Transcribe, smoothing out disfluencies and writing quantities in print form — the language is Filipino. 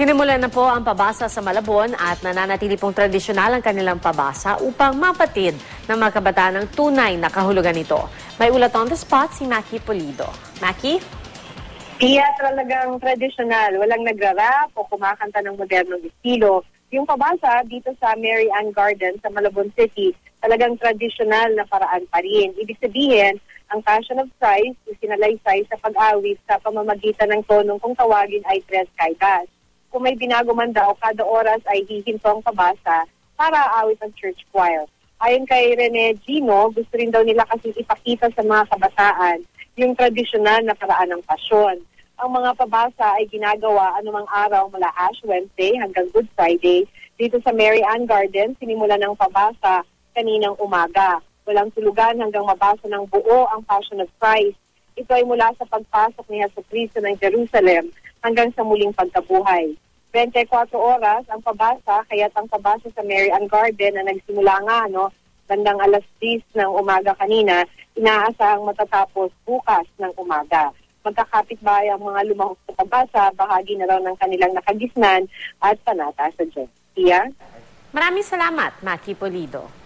Sinimulan na po ang pabasa sa Malabon at nananatili pong tradisyonal ang kanilang pabasa upang mapatid ng mga kabataan ng tunay na kahulugan nito. May ulat on the spot si Maki Pulido. Maki? Iya, talagang tradisyonal. Walang nagra-rap o kumakanta ng modernong estilo. Yung pabasa dito sa Mary Ann Garden sa Malabon City, talagang tradisyonal na paraan pa rin. Ibig sabihin, ang Passion of Christ isinalaysay sa pag-awit sa pamamagitan ng tonong kung tawagin ay Tres Caídas. Kung may binago man daw, kada oras ay hihinto ang pabasa para awit ang church choir. Ayon kay Rene Gino, gusto rin daw nila kasi ipakita sa mga kabataan yung tradisyonal na paraan ng pasyon. Ang mga pabasa ay ginagawa anumang araw mula Ash Wednesday hanggang Good Friday. Dito sa Mary Ann Garden, sinimula ng pabasa kaninang umaga. Walang tulugan hanggang mabasa ng buo ang Passion of Christ. Ito ay mula sa pagpasok ni Jesucristo ng Jerusalem hanggang sa muling pagkabuhay. 24 oras ang pabasa, kaya't ang pabasa sa Mary Ann Garden na nagsimula nga, bandang alas 10 ng umaga kanina, inaasahang matatapos bukas ng umaga. Magkakapit-bahay ang mga lumahok sa pabasa, bahagi na raw ng kanilang nakagisnan at panata sa Diyos. Iya? Maraming salamat, Maki Pulido.